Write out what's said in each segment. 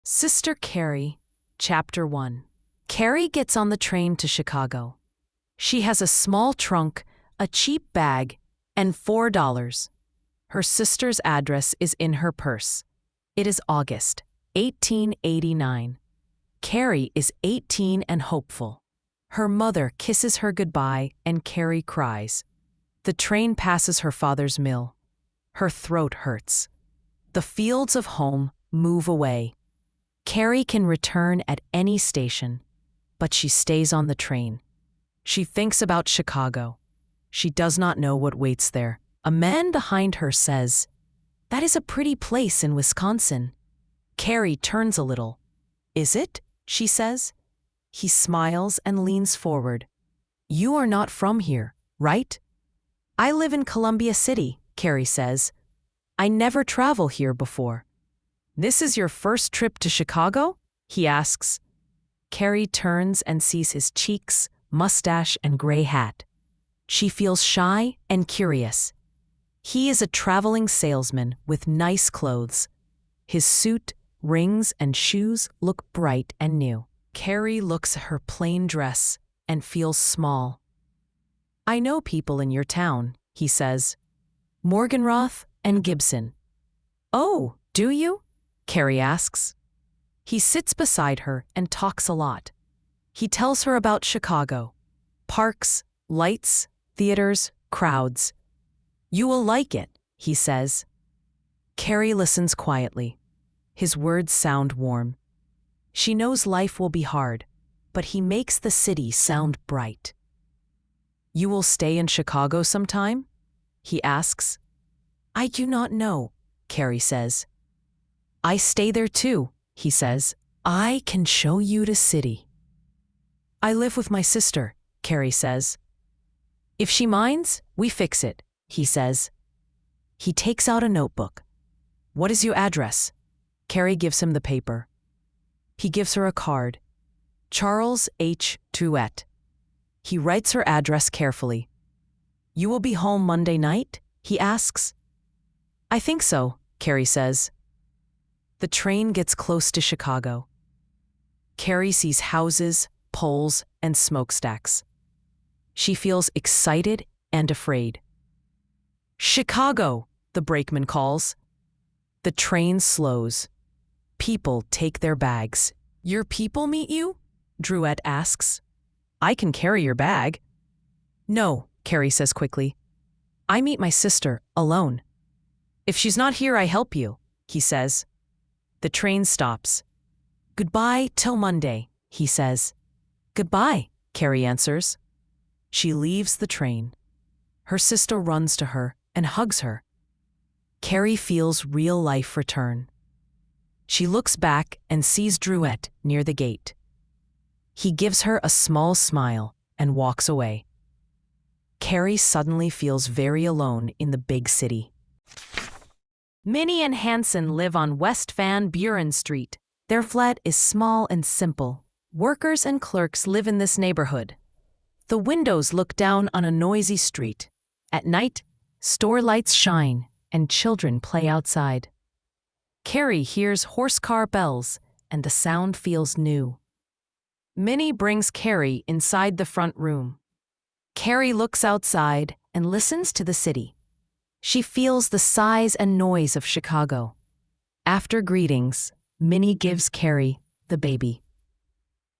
Sister Carrie, Chapter 1. Carrie gets on the train to Chicago. She has a small trunk, a cheap bag, and $4. Her sister's address is in her purse. It is August, 1889. Carrie is 18 and hopeful. Her mother kisses her goodbye and Carrie cries. The train passes her father's mill. Her throat hurts. The fields of home move away. Carrie can return at any station, but she stays on the train. She thinks about Chicago. She does not know what waits there. A man behind her says, "That is a pretty place in Wisconsin." Carrie turns a little. "Is it?" she says. He smiles and leans forward. "You are not from here, right?" "I live in Columbia City," Carrie says. "I never travel here before." "This is your first trip to Chicago?" he asks. Carrie turns and sees his cheeks, mustache, and gray hat. She feels shy and curious. He is a traveling salesman with nice clothes. His suit, rings, and shoes look bright and new. Carrie looks at her plain dress and feels small. "I know people in your town," he says. "Morgenroth and Gibson." "Oh, do you?" Carrie asks. He sits beside her and talks a lot. He tells her about Chicago. Parks, lights, theaters, crowds. "You will like it," he says. Carrie listens quietly. His words sound warm. She knows life will be hard, but he makes the city sound bright. "You will stay in Chicago sometime?" he asks. "I do not know," Carrie says. "I stay there too," he says. "I can show you the city." "I live with my sister," Carrie says. "If she minds, we fix it," he says. He takes out a notebook. "What is your address?" Carrie gives him the paper. He gives her a card. Charles H. Truett. He writes her address carefully. "You will be home Monday night?" he asks. "I think so," Carrie says. The train gets close to Chicago. Carrie sees houses, poles, and smokestacks. She feels excited and afraid. "Chicago!" the brakeman calls. The train slows. People take their bags. "Your people meet you?" Drouet asks. "I can carry your bag." "No," Carrie says quickly. "I meet my sister alone." "If she's not here, I help you," he says. The train stops. "Goodbye till Monday," he says. "Goodbye," Carrie answers. She leaves the train. Her sister runs to her and hugs her. Carrie feels real life return. She looks back and sees Drouet near the gate. He gives her a small smile and walks away. Carrie suddenly feels very alone in the big city. Minnie and Hanson live on West Van Buren Street. Their flat is small and simple. Workers and clerks live in this neighborhood. The windows look down on a noisy street. At night, store lights shine and children play outside. Carrie hears horse-car bells and the sound feels new. Minnie brings Carrie inside the front room. Carrie looks outside and listens to the city. She feels the size and noise of Chicago. After greetings, Minnie gives Carrie the baby.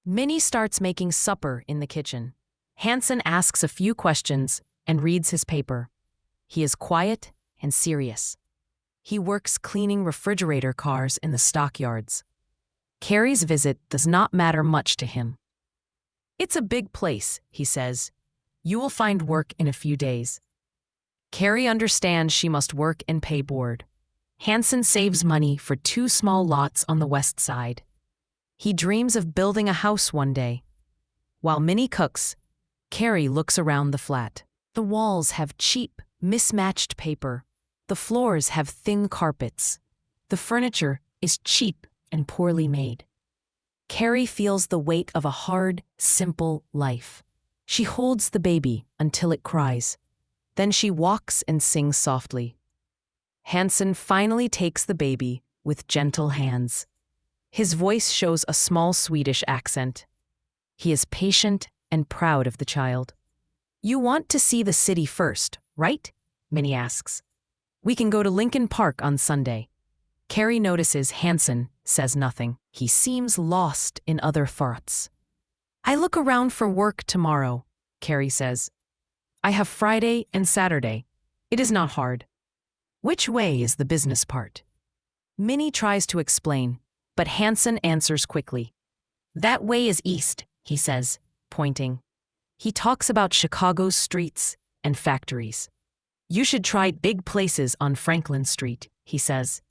Minnie starts making supper in the kitchen. Hanson asks a few questions and reads his paper. He is quiet and serious. He works cleaning refrigerator cars in the stockyards. Carrie's visit does not matter much to him. "It's a big place," he says. "You will find work in a few days." Carrie understands she must work and pay board. Hanson saves money for 2 small lots on the west side. He dreams of building a house one day. While Minnie cooks, Carrie looks around the flat. The walls have cheap, mismatched paper. The floors have thin carpets. The furniture is cheap and poorly made. Carrie feels the weight of a hard, simple life. She holds the baby until it cries. Then she walks and sings softly. Hanson finally takes the baby with gentle hands. His voice shows a small Swedish accent. He is patient and proud of the child. You want to see the city first, right? Minnie asks. We can go to Lincoln Park on Sunday. Carrie notices Hansen says nothing. He seems lost in other thoughts. I look around for work tomorrow, Carrie says. I have Friday and Saturday. It is not hard. Which way is the business part? Minnie tries to explain, but Hansen answers quickly. That way is east, he says, pointing. He talks about Chicago's streets and factories. You should try big places on Franklin Street, he says.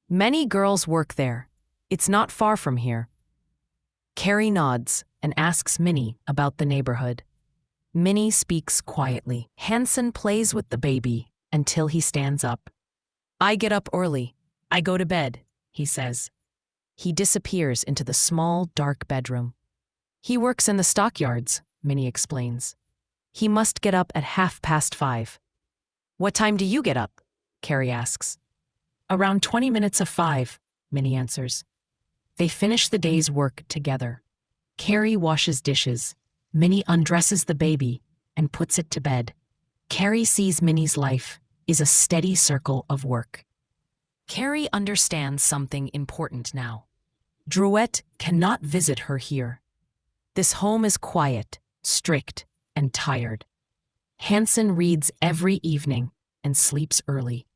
Many girls work there. It's not far from here. Carrie nods and asks Minnie about the neighborhood. Minnie speaks quietly. Hansen plays with the baby until he stands up. I get up early. I go to bed, he says. He disappears into the small, dark bedroom. He works in the stockyards, Minnie explains. He must get up at 5:30. What time do you get up? Carrie asks. Around 20 minutes of 5, Minnie answers. They finish the day's work together. Carrie washes dishes. Minnie undresses the baby and puts it to bed. Carrie sees Minnie's life is a steady circle of work. Carrie understands something important now. Drouet cannot visit her here. This home is quiet, strict, and tired. Hansen reads every evening and sleeps early.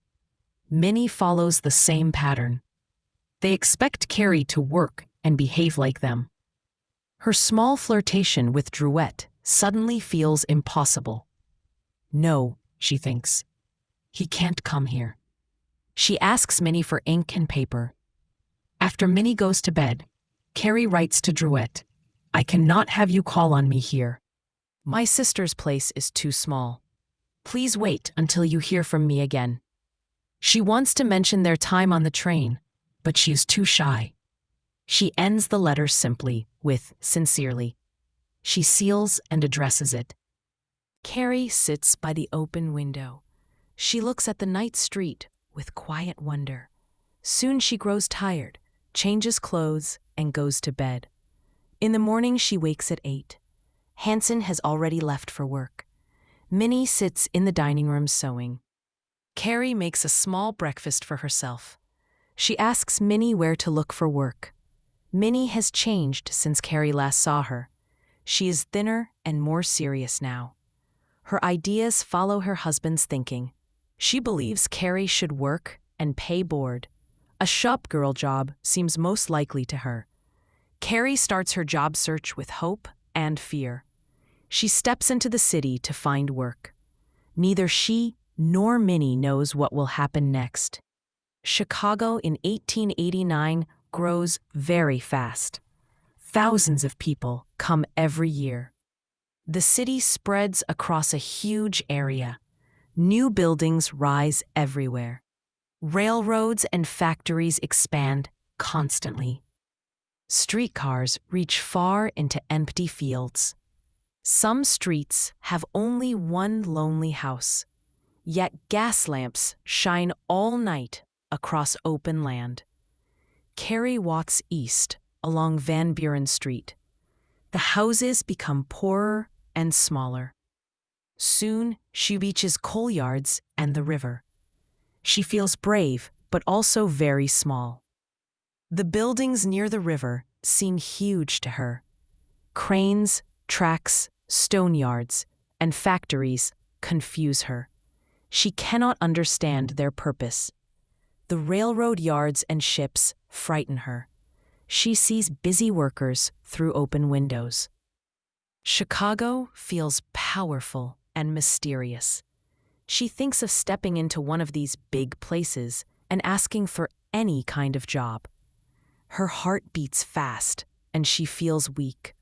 Minnie follows the same pattern. They expect Carrie to work and behave like them. Her small flirtation with Drouet suddenly feels impossible. No, she thinks. He can't come here. She asks Minnie for ink and paper. After Minnie goes to bed, Carrie writes to Drouet, I cannot have you call on me here. My sister's place is too small. Please wait until you hear from me again. She wants to mention their time on the train, but she is too shy. She ends the letter simply with sincerely. She seals and addresses it. Carrie sits by the open window. She looks at the night street with quiet wonder. Soon she grows tired, changes clothes, and goes to bed. In the morning she wakes at 8. Hansen has already left for work. Minnie sits in the dining room sewing. Carrie makes a small breakfast for herself. She asks Minnie where to look for work. Minnie has changed since Carrie last saw her. She is thinner and more serious now. Her ideas follow her husband's thinking. She believes Carrie should work and pay board. A shop girl job seems most likely to her. Carrie starts her job search with hope and fear. She steps into the city to find work. Neither she nor Minnie knows what will happen next. Chicago in 1889 grows very fast. Thousands of people come every year. The city spreads across a huge area. New buildings rise everywhere. Railroads and factories expand constantly. Streetcars reach far into empty fields. Some streets have only one lonely house, yet gas lamps shine all night across open land. Carrie walks east along Van Buren Street. The houses become poorer and smaller. Soon she reaches coal yards and the river. She feels brave, but also very small. The buildings near the river seem huge to her. Cranes, tracks, stone yards, and factories confuse her. She cannot understand their purpose. The railroad yards and ships frighten her. She sees busy workers through open windows. Chicago feels powerful and mysterious. She thinks of stepping into one of these big places and asking for any kind of job. Her heart beats fast and she feels weak.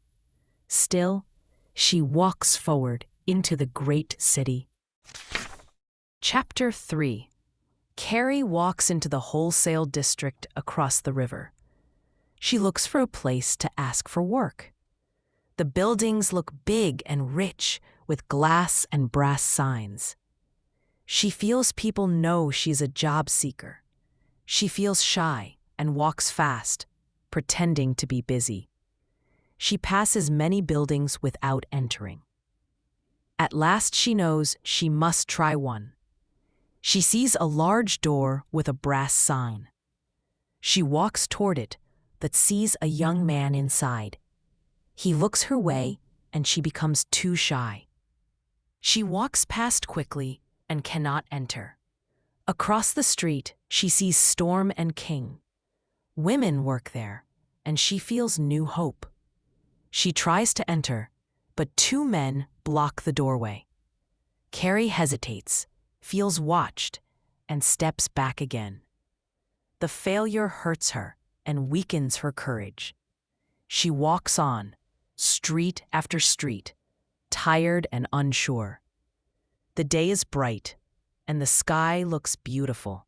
Still, she walks forward into the great city. Chapter 3. Carrie walks into the wholesale district across the river. She looks for a place to ask for work. The buildings look big and rich with glass and brass signs. She feels people know she's a job seeker. She feels shy and walks fast. pretending to be busy. She passes many buildings without entering. At last she knows she must try one. She sees a large door with a brass sign. She walks toward it, but sees a young man inside. He looks her way, and she becomes too shy. She walks past quickly and cannot enter. Across the street, she sees Storm and King. Women work there, and she feels new hope. She tries to enter, but two men block the doorway. Carrie hesitates, feels watched, and steps back again. The failure hurts her and weakens her courage. She walks on, street after street, tired and unsure. The day is bright, and the sky looks beautiful.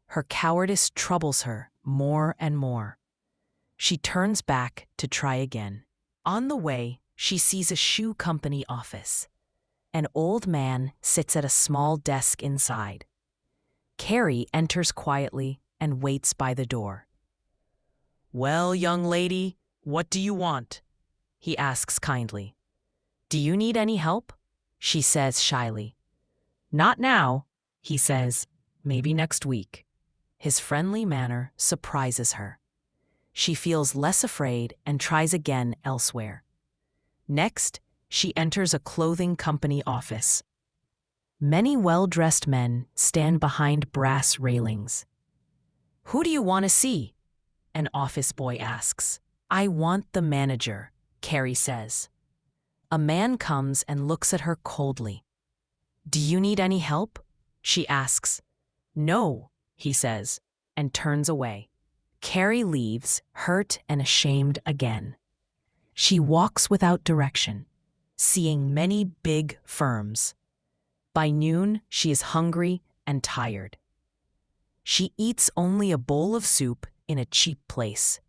Her cowardice troubles her more and more. She turns back to try again. On the way, she sees a shoe company office. An old man sits at a small desk inside. Carrie enters quietly and waits by the door. "Well, young lady, what do you want?" he asks kindly. "Do you need any help?" she says shyly. "Not now," he says, "maybe next week." His friendly manner surprises her. She feels less afraid and tries again elsewhere. Next, she enters a clothing company office. Many well-dressed men stand behind brass railings. "Who do you want to see?" an office boy asks. "I want the manager," Carrie says. A man comes and looks at her coldly. "Do you need any help?" she asks. "No," he says, and turns away. Carrie leaves, hurt and ashamed again. She walks without direction, seeing many big firms. By noon, she is hungry and tired. She eats only a bowl of soup in a cheap place.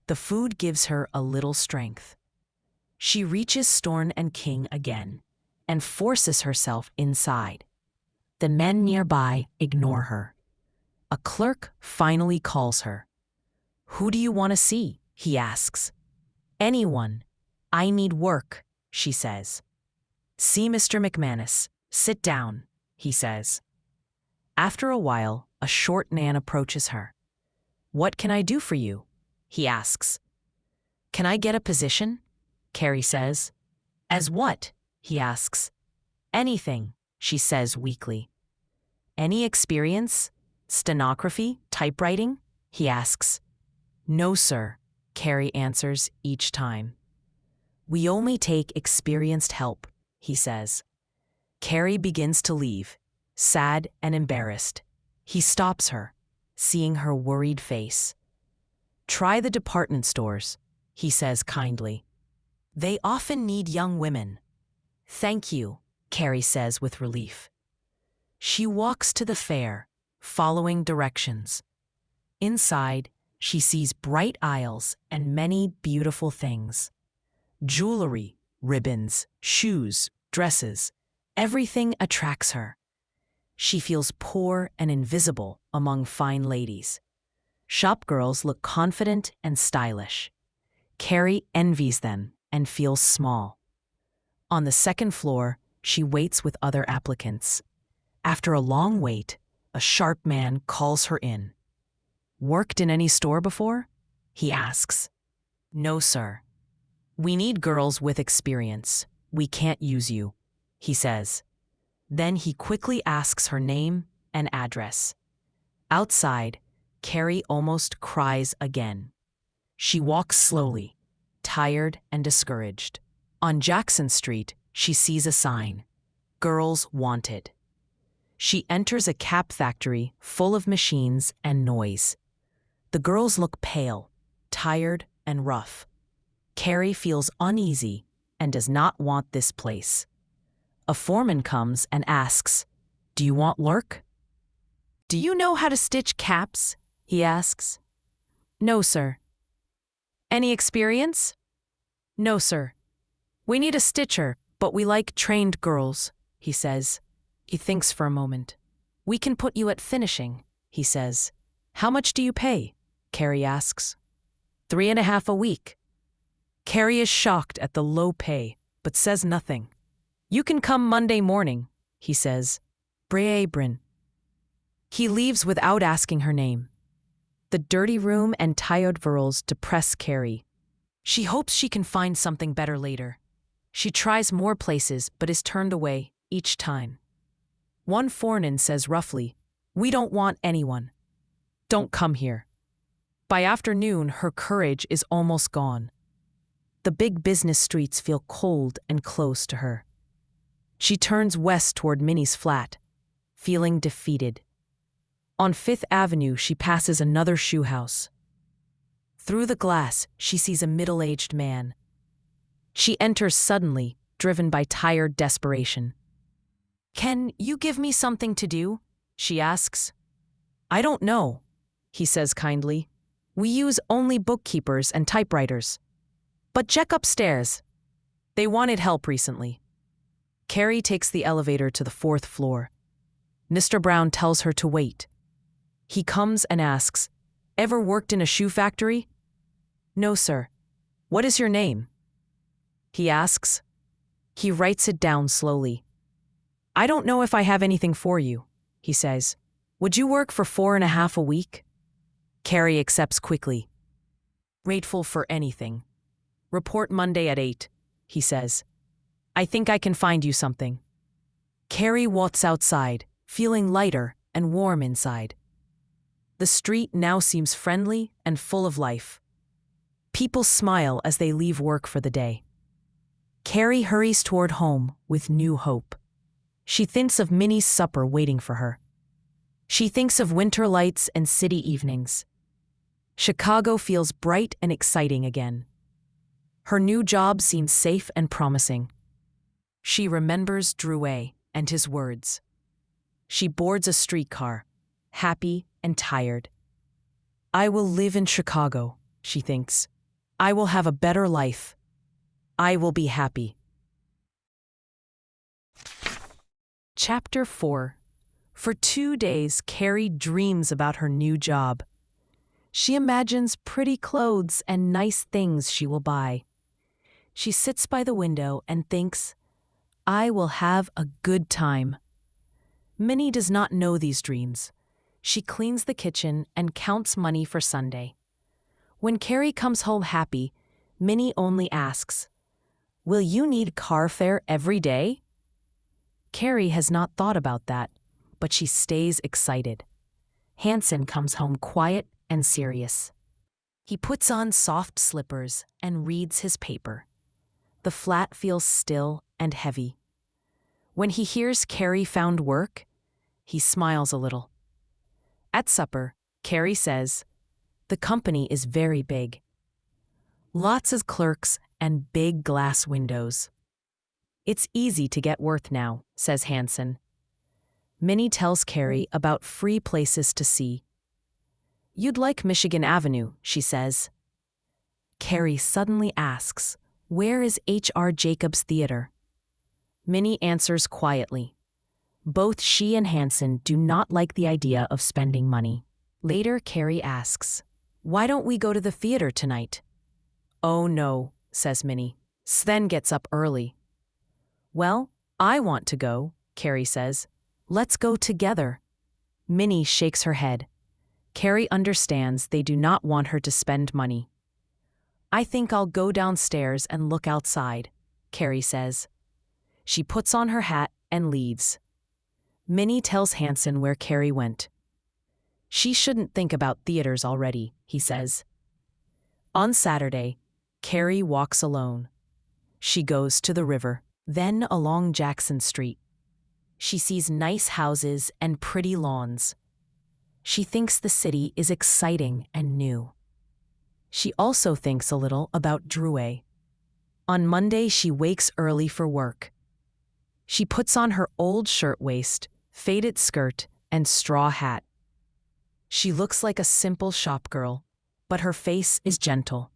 The food gives her a little strength. She reaches Storm and King again and forces herself inside. The men nearby ignore her. A clerk finally calls her. "Who do you want to see?" he asks. "Anyone. I need work," she says. "See Mr. McManus. Sit down," he says. After a while, a short man approaches her. "What can I do for you?" he asks. "Can I get a position?" Carrie says. "As what?" he asks. "Anything," she says weakly. "Any experience? Stenography? Typewriting?" he asks. "No, sir," Carrie answers each time. "We only take experienced help," he says. Carrie begins to leave, sad and embarrassed. He stops her, seeing her worried face. "Try the department stores," he says kindly. "They often need young women." "Thank you," Carrie says with relief. She walks to the fair, following directions. Inside, she sees bright aisles and many beautiful things. Jewelry, ribbons, shoes, dresses, everything attracts her. She feels poor and invisible among fine ladies. Shop girls look confident and stylish. Carrie envies them and feels small. On the second floor, she waits with other applicants. After a long wait, a sharp man calls her in. "Worked in any store before?" he asks. "No, sir." "We need girls with experience. We can't use you," he says. Then he quickly asks her name and address. Outside, Carrie almost cries again. She walks slowly, tired and discouraged. On Jackson Street, she sees a sign, "Girls Wanted." She enters a cap factory full of machines and noise. The girls look pale, tired, and rough. Carrie feels uneasy and does not want this place. A foreman comes and asks, "Do you want work?" "Do you know how to stitch caps?" he asks. "No, sir." "Any experience?" "No, sir." "We need a stitcher, but we like trained girls," he says. He thinks for a moment. "We can put you at finishing," he says. "How much do you pay?" Carrie asks. 3.5 a week. Carrie is shocked at the low pay, but says nothing. You can come Monday morning, he says. Bryn. He leaves without asking her name. The dirty room and tired virals depress Carrie. She hopes she can find something better later. She tries more places but is turned away each time. One foreigner says roughly, "We don't want anyone. Don't come here." By afternoon, her courage is almost gone. The big business streets feel cold and close to her. She turns west toward Minnie's flat, feeling defeated. On 5th Avenue, she passes another shoe house. Through the glass, she sees a middle-aged man. She enters suddenly, driven by tired desperation. "Can you give me something to do?" she asks. "I don't know," he says kindly. "We use only bookkeepers and typewriters. But check upstairs. They wanted help recently." Carrie takes the elevator to the 4th floor. Mr. Brown tells her to wait. He comes and asks, "Ever worked in a shoe factory?" "No, sir." "What is your name?" he asks. He writes it down slowly. "I don't know if I have anything for you," he says. "Would you work for 4.5 a week?" Carrie accepts quickly. "Grateful for anything. Report Monday at 8, he says. "I think I can find you something." Carrie walks outside, feeling lighter and warm inside. The street now seems friendly and full of life. People smile as they leave work for the day. Carrie hurries toward home with new hope. She thinks of Minnie's supper waiting for her. She thinks of winter lights and city evenings. Chicago feels bright and exciting again. Her new job seems safe and promising. She remembers Dreiser and his words. She boards a streetcar, happy and tired. "I will live in Chicago," she thinks. "I will have a better life. I will be happy." Chapter 4. For 2 days, Carrie dreams about her new job. She imagines pretty clothes and nice things she will buy. She sits by the window and thinks, "I will have a good time." Minnie does not know these dreams. She cleans the kitchen and counts money for Sunday. When Carrie comes home happy, Minnie only asks, "Will you need car fare every day?" Carrie has not thought about that, but she stays excited. Hansen comes home quiet and serious. He puts on soft slippers and reads his paper. The flat feels still and heavy. When he hears Carrie found work, he smiles a little. At supper, Carrie says, "The company is very big. Lots of clerks and big glass windows." "It's easy to get work now," says Hansen. Minnie tells Carrie about free places to see. "You'd like Michigan Avenue," she says. Carrie suddenly asks, "Where is H.R. Jacobs Theater?" Minnie answers quietly. Both she and Hansen do not like the idea of spending money. Later, Carrie asks, "Why don't we go to the theater tonight?" "Oh no," says Minnie. "Sven gets up early." "Well, I want to go," Carrie says. "Let's go together." Minnie shakes her head. Carrie understands they do not want her to spend money. "I think I'll go downstairs and look outside," Carrie says. She puts on her hat and leaves. Minnie tells Hansen where Carrie went. "She shouldn't think about theaters already," he says. On Saturday, Carrie walks alone. She goes to the river, then along Jackson Street. She sees nice houses and pretty lawns. She thinks the city is exciting and new. She also thinks a little about Dreiser. On Monday, she wakes early for work. She puts on her old shirtwaist, faded skirt, and straw hat. She looks like a simple shop girl, but her face is gentle.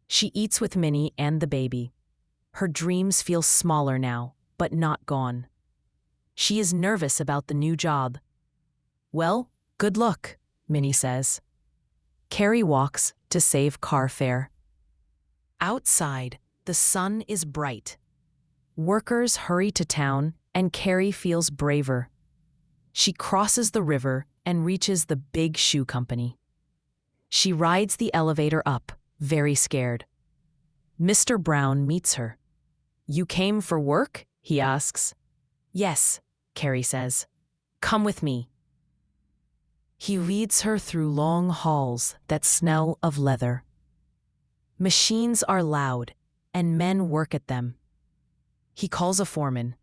She eats with Minnie and the baby. Her dreams feel smaller now, but not gone. She is nervous about the new job. "Well, good luck," Minnie says. Carrie walks to save car fare. Outside, the sun is bright. Workers hurry to town, and Carrie feels braver. She crosses the river and reaches the big shoe company. She rides the elevator up, very scared. Mr. Brown meets her. "You came for work?" he asks. "Yes," Carrie says. "Come with me." He leads her through long halls that smell of leather. Machines are loud, and men work at them. He calls a foreman.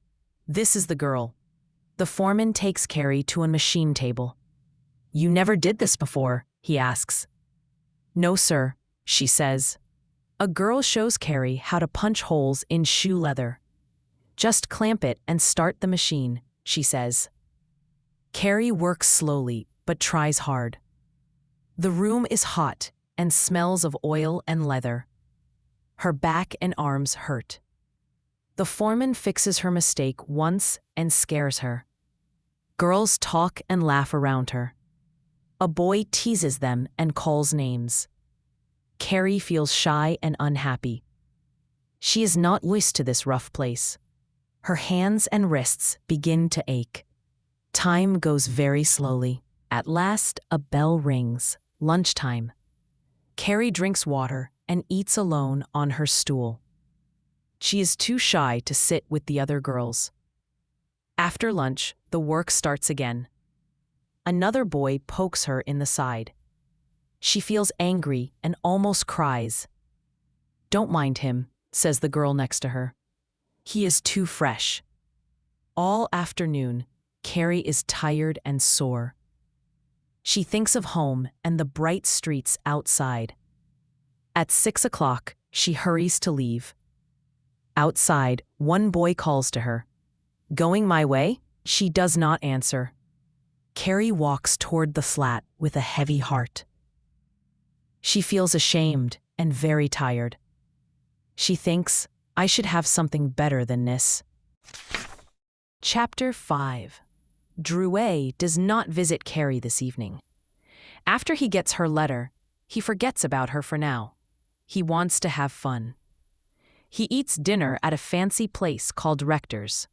"This is the girl." The foreman takes Carrie to a machine table. "You never did this before?" he asks. "No, sir," she says. A girl shows Carrie how to punch holes in shoe leather. "Just clamp it and start the machine," she says. Carrie works slowly, but tries hard. The room is hot and smells of oil and leather. Her back and arms hurt. The foreman fixes her mistake once and scares her. Girls talk and laugh around her. A boy teases them and calls names. Carrie feels shy and unhappy. She is not used to this rough place. Her hands and wrists begin to ache. Time goes very slowly. At last, a bell rings. Lunchtime. Carrie drinks water and eats alone on her stool. She is too shy to sit with the other girls. After lunch, the work starts again. Another boy pokes her in the side. She feels angry and almost cries. "Don't mind him," says the girl next to her. "He is too fresh." All afternoon, Carrie is tired and sore. She thinks of home and the bright streets outside. At 6 o'clock, she hurries to leave. Outside, one boy calls to her. "Going my way?" She does not answer. Carrie walks toward the flat with a heavy heart. She feels ashamed and very tired. She thinks, "I should have something better than this." Chapter 5. Drouet does not visit Carrie this evening. After he gets her letter, he forgets about her for now. He wants to have fun. He eats dinner at a fancy place called Rector's.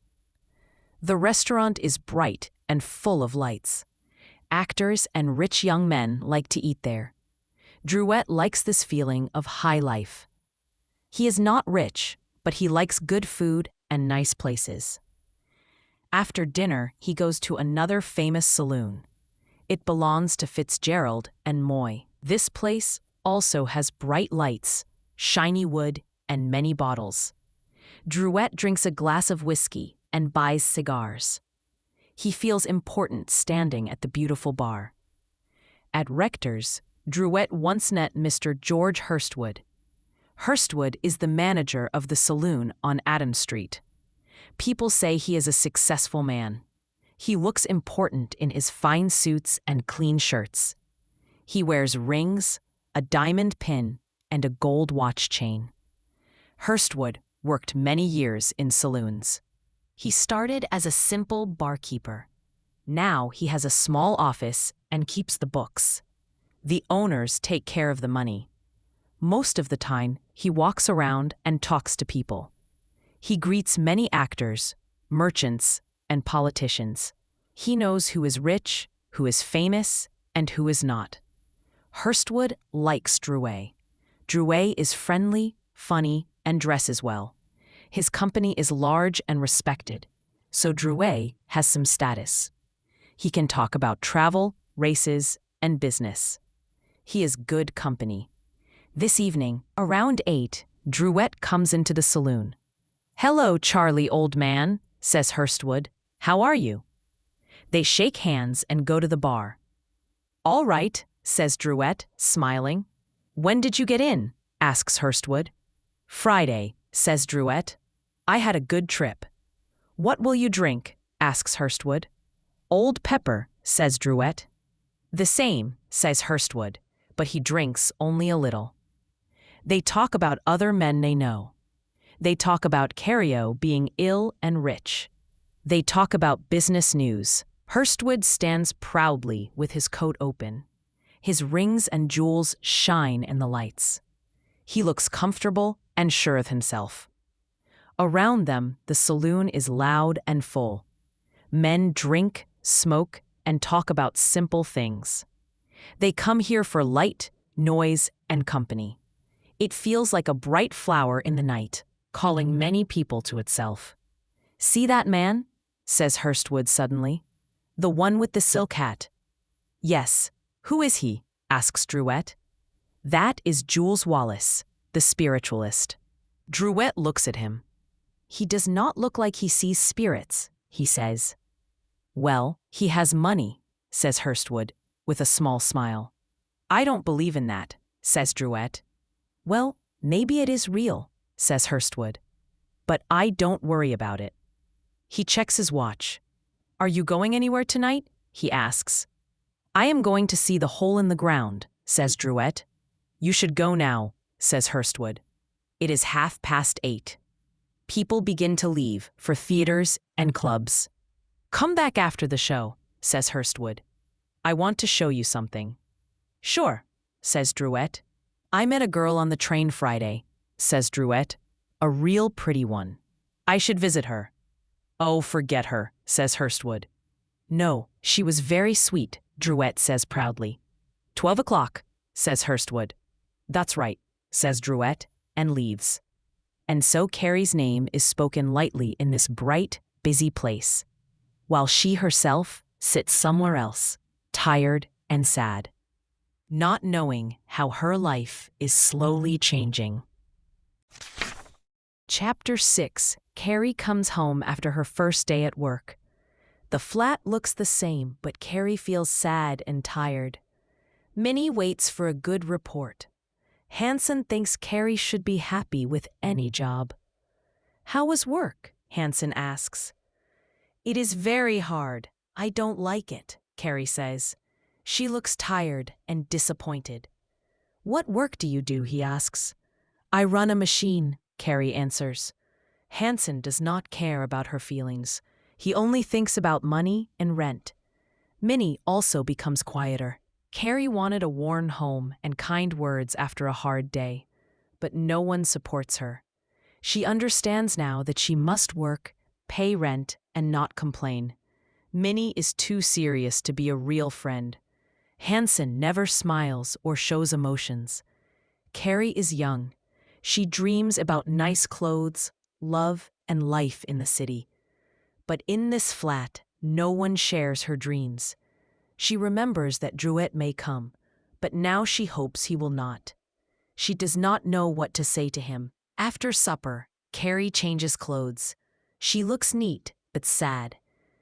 The restaurant is bright and full of lights. Actors and rich young men like to eat there. Drouet likes this feeling of high life. He is not rich, but he likes good food and nice places. After dinner, he goes to another famous saloon. It belongs to Fitzgerald and Moy. This place also has bright lights, shiny wood, and many bottles. Drouet drinks a glass of whiskey and buys cigars. He feels important standing at the beautiful bar. At Rector's, Drouet once met Mr. George Hurstwood. Hurstwood is the manager of the saloon on Adams Street. People say he is a successful man. He looks important in his fine suits and clean shirts. He wears rings, a diamond pin, and a gold watch chain. Hurstwood worked many years in saloons. He started as a simple barkeeper. Now he has a small office and keeps the books. The owners take care of the money. Most of the time, he walks around and talks to people. He greets many actors, merchants, and politicians. He knows who is rich, who is famous, and who is not. Hurstwood likes Drouet. Drouet is friendly, funny, and dresses well. His company is large and respected, so Drouet has some status. He can talk about travel, races, and business. He is good company. This evening, around 8, Drouet comes into the saloon. "Hello, Charlie, old man," says Hurstwood. "How are you?" They shake hands and go to the bar. "All right," says Drouet, smiling. "When did you get in?" asks Hurstwood. "Friday," says Drouet. "I had a good trip." "What will you drink?" asks Hurstwood. "Old Pepper," says Drouet. "The same," says Hurstwood, but he drinks only a little. They talk about other men they know. They talk about Carriot being ill and rich. They talk about business news. Hurstwood stands proudly with his coat open. His rings and jewels shine in the lights. He looks comfortable and sure of himself. Around them, the saloon is loud and full. Men drink, smoke, and talk about simple things. They come here for light, noise, and company. It feels like a bright flower in the night, calling many people to itself. "See that man?" says Hurstwood suddenly. "The one with the silk hat." "Yes. Who is he?" asks Drouet. "That is Jules Wallace, the spiritualist." Drouet looks at him. "He does not look like he sees spirits," he says. "Well, he has money," says Hurstwood, with a small smile. "I don't believe in that," says Drouet. "Well, maybe it is real," says Hurstwood. "But I don't worry about it." He checks his watch. "Are you going anywhere tonight?" he asks. "I am going to see the hole in the ground," says Drouet. "You should go now," says Hurstwood. It is 8:30. People begin to leave for theaters and clubs. "Come back after the show," says Hurstwood. "I want to show you something." "Sure," says Drouet. "I met a girl on the train Friday," says Drouet. "A real pretty one. I should visit her." "Oh, forget her," says Hurstwood. "No, she was very sweet," Drouet says proudly. 12:00, says Hurstwood. "That's right," says Drouet, and leaves. And so Carrie's name is spoken lightly in this bright, busy place, while she herself sits somewhere else, tired and sad, not knowing how her life is slowly changing. Chapter 6. Carrie comes home after her first day at work. The flat looks the same, but Carrie feels sad and tired. Minnie waits for a good report. Hanson thinks Carrie should be happy with any job. "How was work?" Hanson asks. "It is very hard. I don't like it," Carrie says. She looks tired and disappointed. "What work do you do?" he asks. "I run a machine," Carrie answers. Hanson does not care about her feelings. He only thinks about money and rent. Minnie also becomes quieter. Carrie wanted a warm home and kind words after a hard day, but no one supports her. She understands now that she must work, pay rent, and not complain. Minnie is too serious to be a real friend. Hanson never smiles or shows emotions. Carrie is young. She dreams about nice clothes, love, and life in the city. But in this flat, no one shares her dreams. She remembers that Drouet may come, but now she hopes he will not. She does not know what to say to him. After supper, Carrie changes clothes. She looks neat, but sad.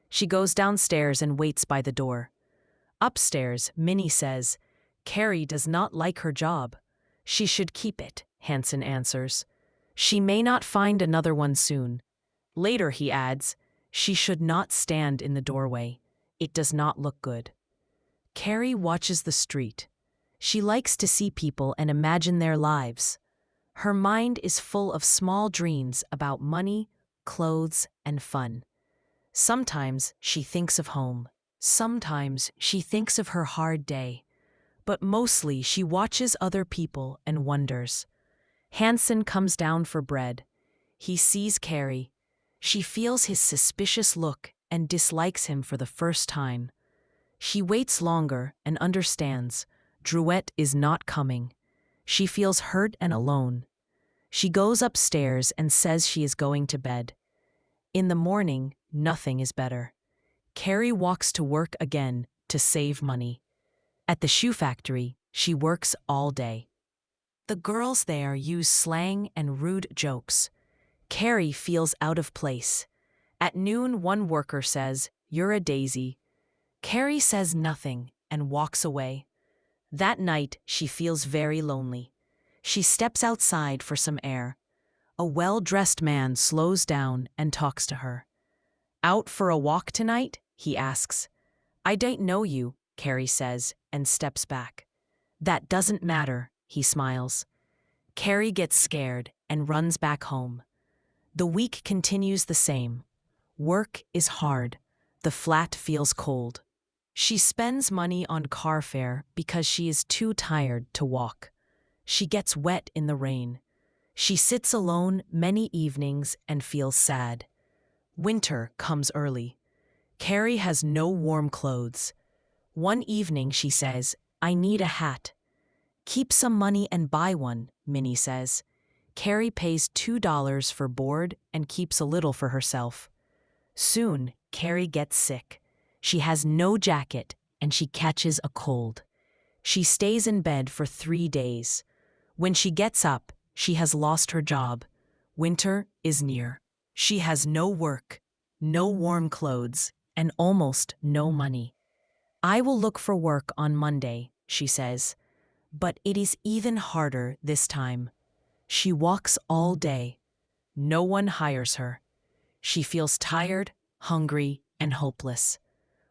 She goes downstairs and waits by the door. Upstairs, Minnie says, "Carrie does not like her job. She should keep it," Hanson answers. "She may not find another one soon." Later, he adds, "She should not stand in the doorway. It does not look good." Carrie watches the street. She likes to see people and imagine their lives. Her mind is full of small dreams about money, clothes, and fun. Sometimes she thinks of home. Sometimes she thinks of her hard day. But mostly she watches other people and wonders. Hanson comes down for bread. He sees Carrie. She feels his suspicious look and dislikes him for the first time. She waits longer and understands. Drouet is not coming. She feels hurt and alone. She goes upstairs and says she is going to bed. In the morning, nothing is better. Carrie walks to work again to save money. At the shoe factory, she works all day. The girls there use slang and rude jokes. Carrie feels out of place. At noon, one worker says, "You're a daisy." Carrie says nothing and walks away. That night, she feels very lonely. She steps outside for some air. A well-dressed man slows down and talks to her. "Out for a walk tonight?" he asks. "I don't know you," Carrie says, and steps back. "That doesn't matter," he smiles. Carrie gets scared and runs back home. The week continues the same. Work is hard. The flat feels cold. She spends money on car fare because she is too tired to walk. She gets wet in the rain. She sits alone many evenings and feels sad. Winter comes early. Carrie has no warm clothes. One evening she says, "I need a hat." "Keep some money and buy one," Minnie says. Carrie pays $2 for board and keeps a little for herself. Soon, Carrie gets sick. She has no jacket and she catches a cold. She stays in bed for 3 days. When she gets up, she has lost her job. Winter is near. She has no work, no warm clothes, and almost no money. "I will look for work on Monday," she says. But it is even harder this time. She walks all day. No one hires her. She feels tired, hungry, and hopeless.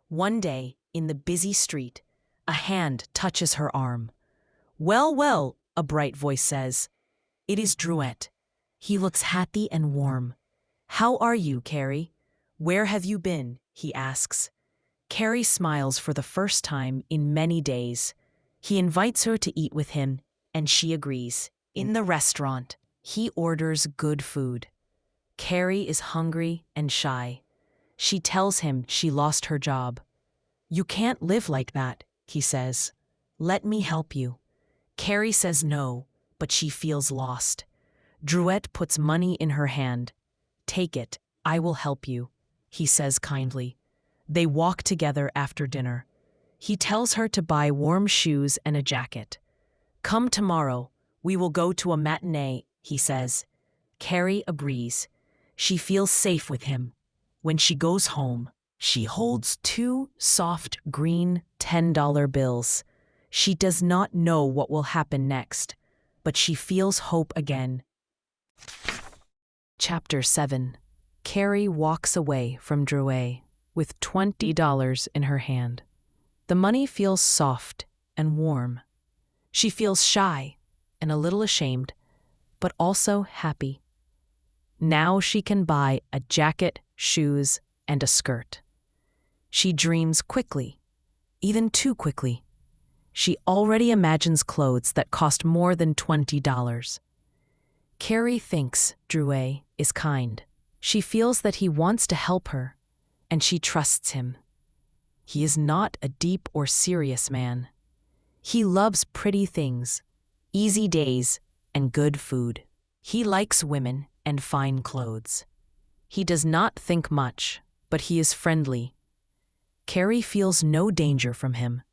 One day, in the busy street, a hand touches her arm. "Well, well," a bright voice says. It is Drouet. He looks happy and warm. "How are you, Carrie? Where have you been?" he asks. Carrie smiles for the first time in many days. He invites her to eat with him, and she agrees. In the restaurant, he orders good food. Carrie is hungry and shy. She tells him she lost her job. "You can't live like that," he says. "Let me help you." Carrie says no, but she feels lost. Drouet puts money in her hand. "Take it, I will help you," he says kindly. They walk together after dinner. He tells her to buy warm shoes and a jacket. "Come tomorrow, we will go to a matinee," he says. Carrie agrees. She feels safe with him. When she goes home, she holds 2 soft green $10 bills. She does not know what will happen next, but she feels hope again. Chapter 7. Carrie walks away from Drouet with $20 in her hand. The money feels soft and warm. She feels shy and a little ashamed, but also happy. Now she can buy a jacket, shoes, and a skirt. She dreams quickly, even too quickly. She already imagines clothes that cost more than $20. Carrie thinks Drouet is kind. She feels that he wants to help her, and she trusts him. He is not a deep or serious man. He loves pretty things, easy days, and good food. He likes women and fine clothes. He does not think much, but he is friendly. Carrie feels no danger from him.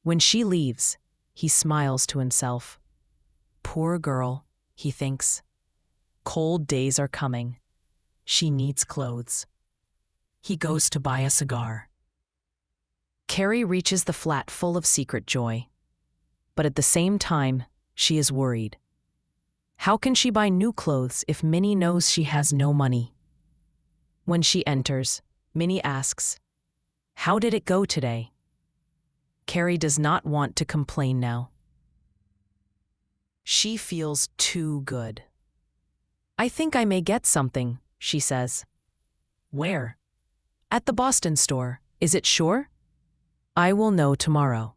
When she leaves, he smiles to himself. Poor girl, he thinks. Cold days are coming. She needs clothes. He goes to buy a cigar. Carrie reaches the flat full of secret joy. But at the same time, she is worried. How can she buy new clothes if Minnie knows she has no money? When she enters, Minnie asks, "How did it go today?" Carrie does not want to complain now. She feels too good. "I think I may get something," she says. "Where?" "At the Boston store. Is it sure?" "I will know tomorrow."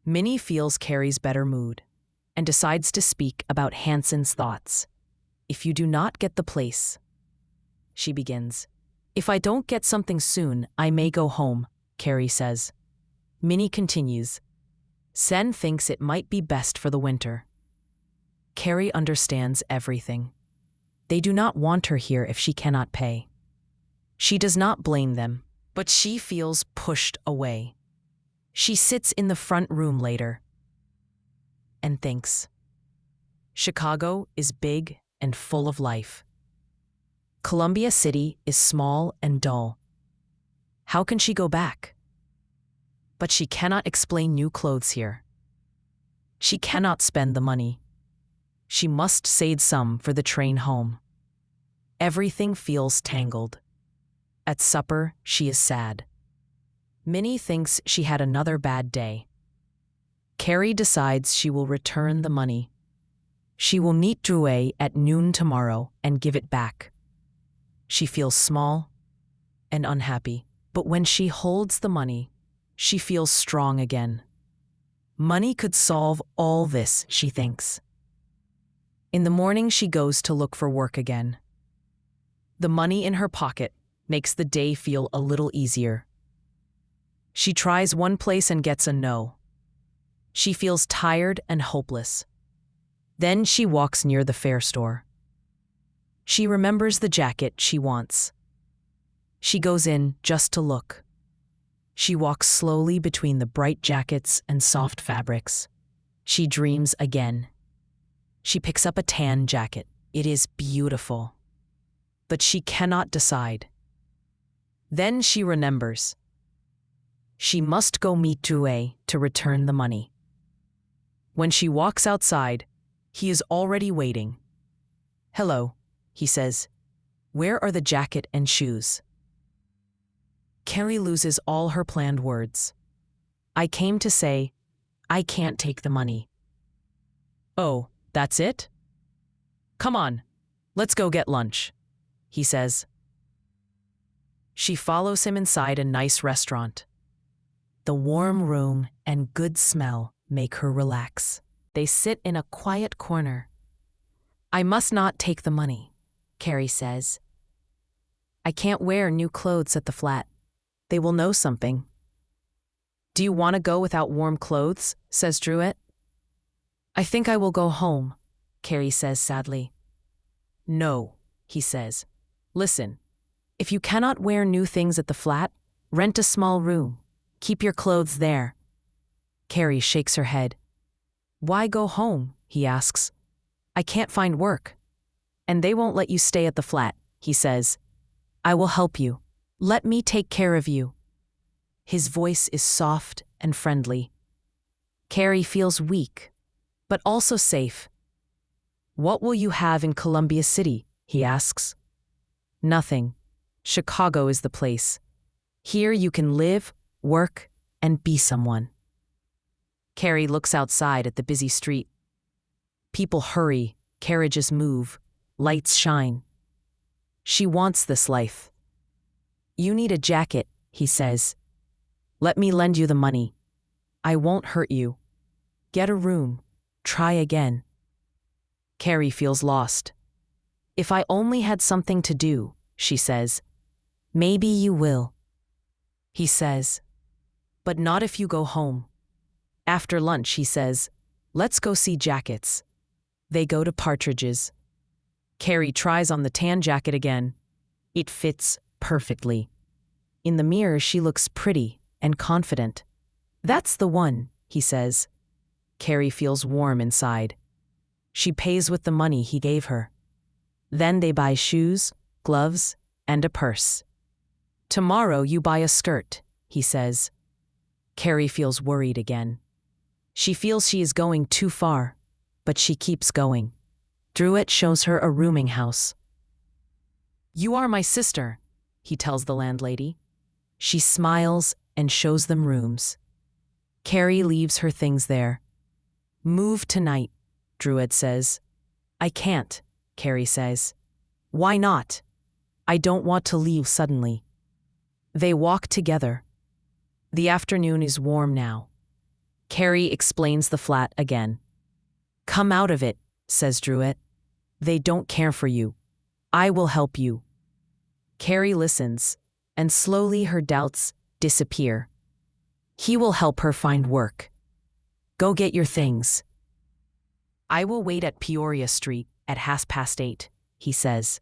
Minnie feels Carrie's better mood and decides to speak about Hanson's thoughts. "If you do not get the place," she begins. "If I don't get something soon, I may go home," Carrie says. Minnie continues. "Sen thinks it might be best for the winter." Carrie understands everything. They do not want her here if she cannot pay. She does not blame them, but she feels pushed away. She sits in the front room later and thinks. Chicago is big and full of life. Columbia City is small and dull. How can she go back? But she cannot explain new clothes here. She cannot spend the money. She must save some for the train home. Everything feels tangled. At supper, she is sad. Minnie thinks she had another bad day. Carrie decides she will return the money. She will meet Drouet at noon tomorrow and give it back. She feels small and unhappy, but when she holds the money, She feels strong again. Money could solve all this, she thinks. In the morning, she goes to look for work again. The money in her pocket makes the day feel a little easier. She tries one place and gets a no. She feels tired and hopeless. Then she walks near the fair store. She remembers the jacket she wants. She goes in just to look. She walks slowly between the bright jackets and soft fabrics. She dreams again. She picks up a tan jacket. It is beautiful. But she cannot decide. Then she remembers. She must go meet Drouet to return the money. When she walks outside, he is already waiting. "Hello," he says. "Where are the jacket and shoes?" Carrie loses all her planned words. "I came to say, I can't take the money." "Oh, that's it? Come on, let's go get lunch," he says. She follows him inside a nice restaurant. The warm room and good smell make her relax. They sit in a quiet corner. "I must not take the money," Carrie says. "I can't wear new clothes at the flat. They will know something." "Do you want to go without warm clothes?" says Drouet. "I think I will go home," Carrie says sadly. "No," he says. "Listen, if you cannot wear new things at the flat, rent a small room. Keep your clothes there." Carrie shakes her head. "Why go home?" he asks. "I can't find work." "And they won't let you stay at the flat," he says. "I will help you. Let me take care of you." His voice is soft and friendly. Carrie feels weak, but also safe. "What will you have in Columbia City?" he asks. "Nothing. Chicago is the place. Here you can live, work, and be someone." Carrie looks outside at the busy street. People hurry, carriages move, lights shine. She wants this life. "You need a jacket," he says. "Let me lend you the money. I won't hurt you. Get a room. Try again." Carrie feels lost. "If I only had something to do," she says. "Maybe you will," he says. "But not if you go home." After lunch, he says, "Let's go see jackets." They go to Partridge's. Carrie tries on the tan jacket again. It fits perfectly. In the mirror, she looks pretty and confident. "That's the one," he says. Carrie feels warm inside. She pays with the money he gave her. Then they buy shoes, gloves, and a purse. "Tomorrow you buy a skirt," he says. Carrie feels worried again. She feels she is going too far, but she keeps going. Drouet shows her a rooming house. "You are my sister," he tells the landlady. She smiles and shows them rooms. Carrie leaves her things there. "Move tonight," Drouet says. "I can't," Carrie says. "Why not?" "I don't want to leave suddenly." They walk together. The afternoon is warm now. Carrie explains the flat again. "Come out of it," says Drouet. "They don't care for you. I will help you." Carrie listens, and slowly her doubts disappear. He will help her find work. "Go get your things." "I will wait at Peoria Street at 8:30, he says.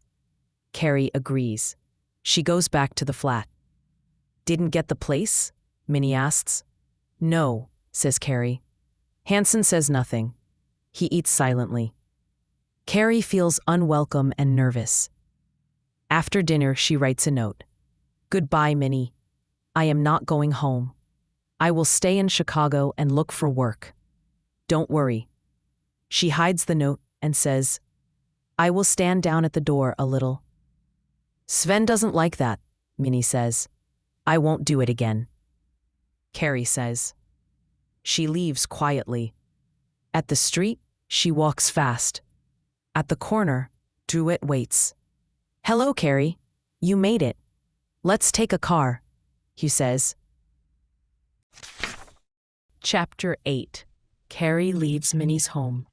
Carrie agrees. She goes back to the flat. "Didn't get the place?" Minnie asks. "No," says Carrie. Hanson says nothing. He eats silently. Carrie feels unwelcome and nervous. After dinner, she writes a note. "Goodbye, Minnie. I am not going home. I will stay in Chicago and look for work. Don't worry." She hides the note and says, "I will stand down at the door a little." "Sven doesn't like that," Minnie says. "I won't do it again," Carrie says. She leaves quietly. At the street, she walks fast. At the corner, Drouet waits. "Hello, Carrie. You made it. Let's take a car," he says. Chapter 8. Carrie leaves Minnie's home.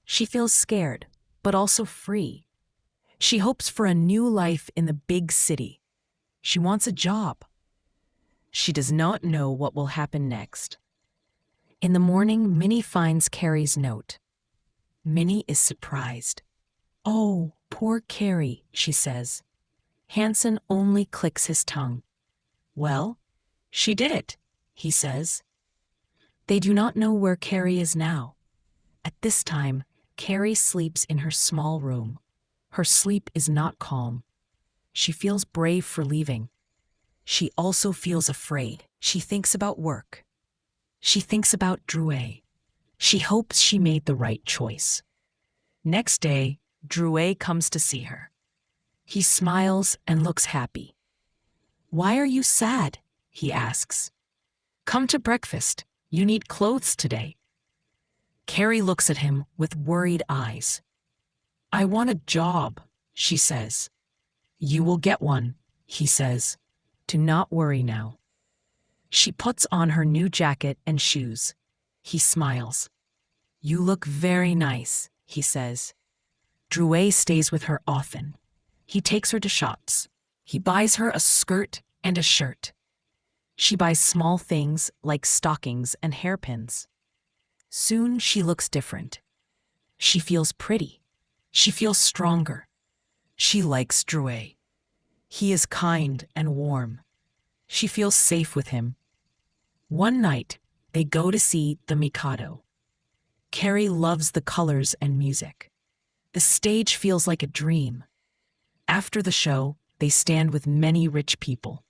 She feels scared, but also free. She hopes for a new life in the big city. She wants a job. She does not know what will happen next. In the morning, Minnie finds Carrie's note. Minnie is surprised. "Oh, poor Carrie," she says. Hanson only clicks his tongue. "Well, she did it," he says. They do not know where Carrie is now. At this time, Carrie sleeps in her small room. Her sleep is not calm. She feels brave for leaving. She also feels afraid. She thinks about work. She thinks about Drouet. She hopes she made the right choice. Next day, Drouet comes to see her. He smiles and looks happy. "Why are you sad?" he asks. "Come to breakfast. You need clothes today." Carrie looks at him with worried eyes. "I want a job," she says. "You will get one," he says. "Do not worry now." She puts on her new jacket and shoes. He smiles. "You look very nice," he says. Drouet stays with her often. He takes her to shops. He buys her a skirt and a shirt. She buys small things like stockings and hairpins. Soon she looks different. She feels pretty. She feels stronger. She likes Drouet. He is kind and warm. She feels safe with him. One night, they go to see The Mikado. Carrie loves the colors and music. The stage feels like a dream. After the show, they stand with many rich people.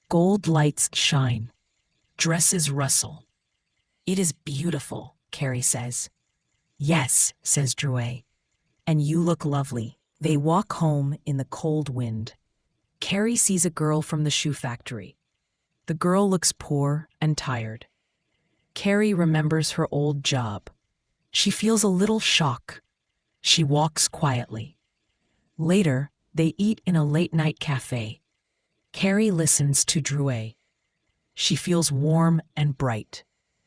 Gold lights shine. Dresses rustle. "It is beautiful," Carrie says. "Yes," says Drouet. "And you look lovely." They walk home in the cold wind. Carrie sees a girl from the shoe factory. The girl looks poor and tired. Carrie remembers her old job. She feels a little shock. She walks quietly. Later, they eat in a late-night cafe. Carrie listens to Drouet. She feels warm and bright.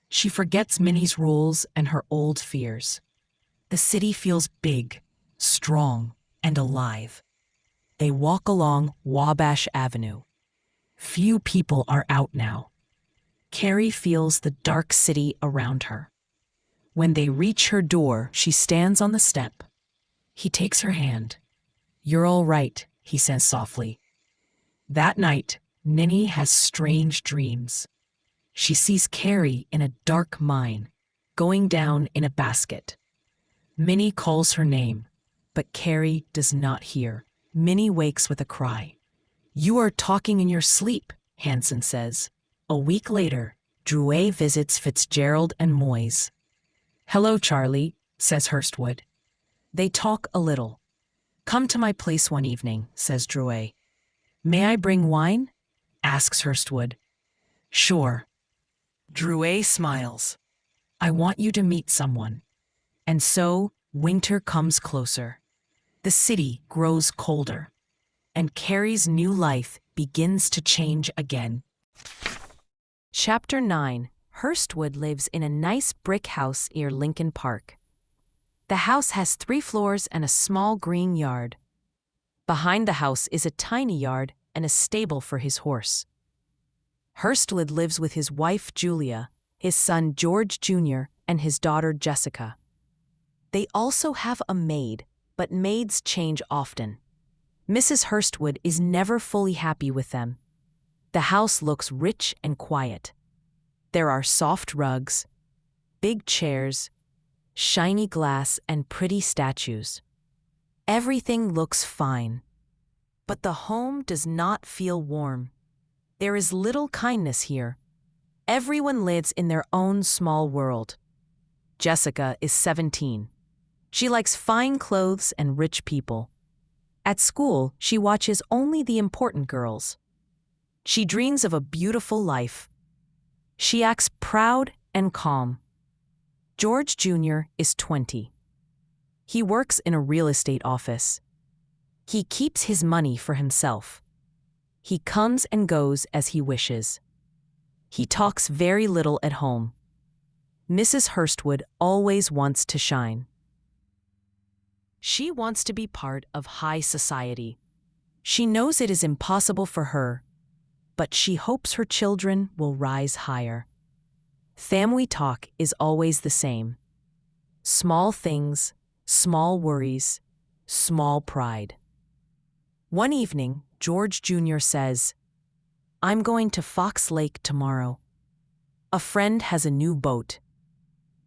She forgets Minnie's rules and her old fears. The city feels big, strong, and alive. They walk along Wabash Avenue. Few people are out now. Carrie feels the dark city around her. When they reach her door, she stands on the step. He takes her hand. "You're all right," he says softly. That night, Minnie has strange dreams. She sees Carrie in a dark mine, going down in a basket. Minnie calls her name, but Carrie does not hear. Minnie wakes with a cry. "You are talking in your sleep," Hanson says. A week later, Drouet visits Fitzgerald and Moyes. "Hello, Charlie," says Hurstwood. They talk a little. "Come to my place one evening," says Drouet. "May I bring wine?" asks Hurstwood. "Sure." Drouet smiles. "I want you to meet someone." And so, winter comes closer. The city grows colder. And Carrie's new life begins to change again. Chapter 9. Hurstwood lives in a nice brick house near Lincoln Park. The house has 3 floors and a small green yard. Behind the house is a tiny yard and a stable for his horse. Hurstwood lives with his wife Julia, his son George Jr., and his daughter Jessica. They also have a maid, but maids change often. Mrs. Hurstwood is never fully happy with them. The house looks rich and quiet. There are soft rugs, big chairs, shiny glass, and pretty statues. Everything looks fine. But the home does not feel warm. There is little kindness here. Everyone lives in their own small world. Jessica is 17. She likes fine clothes and rich people. At school, she watches only the important girls. She dreams of a beautiful life. She acts proud and calm. George Jr. is 20. He works in a real estate office. He keeps his money for himself. He comes and goes as he wishes. He talks very little at home. Mrs. Hurstwood always wants to shine. She wants to be part of high society. She knows it is impossible for her, but she hopes her children will rise higher. Family talk is always the same. Small things, small worries, small pride. One evening, George Jr. says, "I'm going to Fox Lake tomorrow. A friend has a new boat."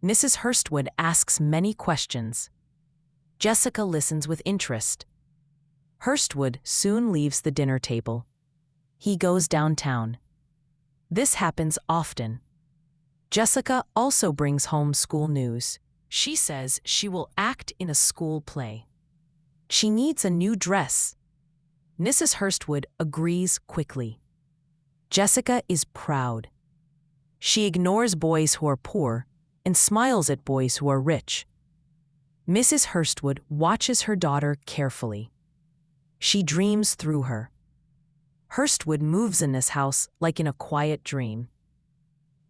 Mrs. Hurstwood asks many questions. Jessica listens with interest. Hurstwood soon leaves the dinner table. He goes downtown. This happens often. Jessica also brings home school news. She says she will act in a school play. She needs a new dress. Mrs. Hurstwood agrees quickly. Jessica is proud. She ignores boys who are poor and smiles at boys who are rich. Mrs. Hurstwood watches her daughter carefully. She dreams through her. Hurstwood moves in this house like in a quiet dream.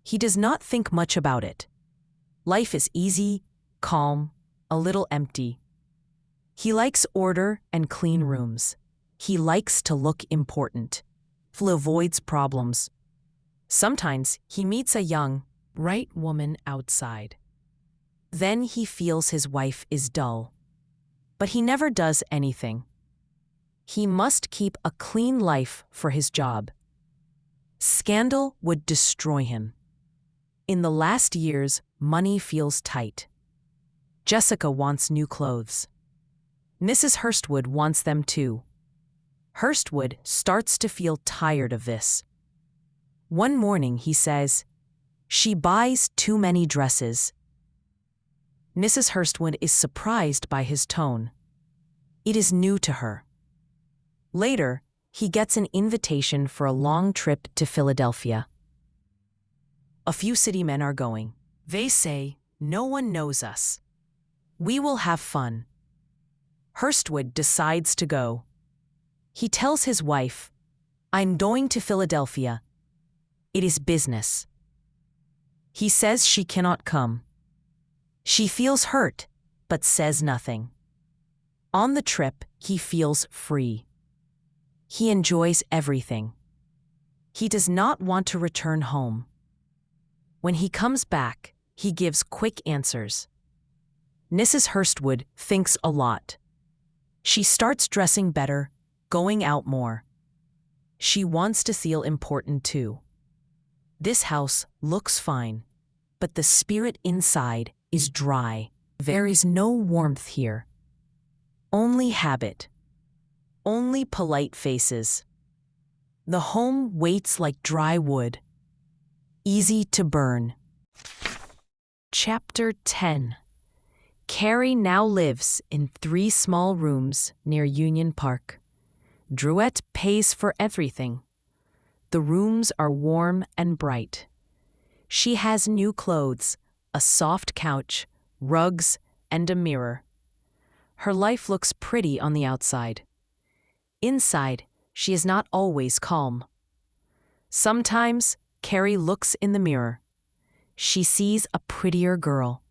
He does not think much about it. Life is easy, calm, a little empty. He likes order and clean rooms. He likes to look important. He avoids problems. Sometimes he meets a young, bright woman outside. Then he feels his wife is dull. But he never does anything. He must keep a clean life for his job. Scandal would destroy him. In the last years, money feels tight. Jessica wants new clothes. Mrs. Hurstwood wants them too. Hurstwood starts to feel tired of this. One morning he says, "She buys too many dresses." Mrs. Hurstwood is surprised by his tone. It is new to her. Later, he gets an invitation for a long trip to Philadelphia. A few city men are going. They say, "No one knows us. We will have fun." Hurstwood decides to go. He tells his wife, "I'm going to Philadelphia. It is business." He says she cannot come. She feels hurt, but says nothing. On the trip, he feels free. He enjoys everything. He does not want to return home. When he comes back, he gives quick answers. Mrs. Hurstwood thinks a lot. She starts dressing better, going out more. She wants to feel important too. This house looks fine, but the spirit inside is dry. There is no warmth here. Only habit. Only polite faces. The home waits like dry wood. Easy to burn. Chapter 10. Carrie now lives in 3 small rooms near Union Park. Drouet pays for everything. The rooms are warm and bright. She has new clothes, a soft couch, rugs, and a mirror. Her life looks pretty on the outside. Inside, she is not always calm. Sometimes, Carrie looks in the mirror. She sees a prettier girl.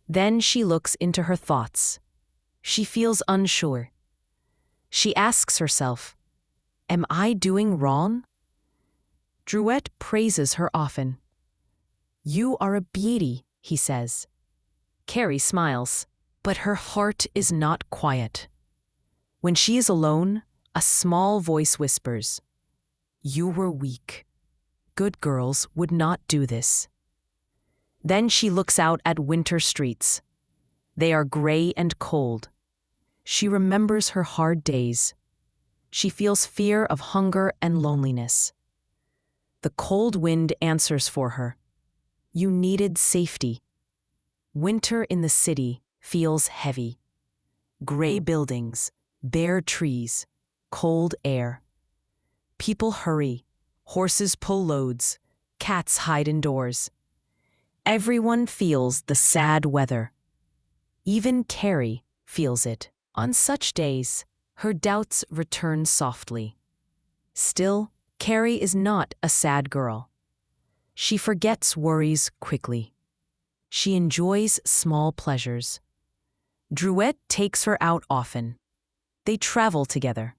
Then she looks into her thoughts. She feels unsure. She asks herself, "Am I doing wrong?" Drouet praises her often. "You are a beauty," he says. Carrie smiles, but her heart is not quiet. When she is alone, a small voice whispers, "You were weak. Good girls would not do this." Then she looks out at winter streets. They are gray and cold. She remembers her hard days. She feels fear of hunger and loneliness. The cold wind answers for her. You needed safety. Winter in the city feels heavy. Gray buildings, bare trees, cold air. People hurry, horses pull loads, cats hide indoors. Everyone feels the sad weather. Even Carrie feels it. On such days, her doubts return softly. Still, Carrie is not a sad girl. She forgets worries quickly. She enjoys small pleasures. Drouet takes her out often. They travel together.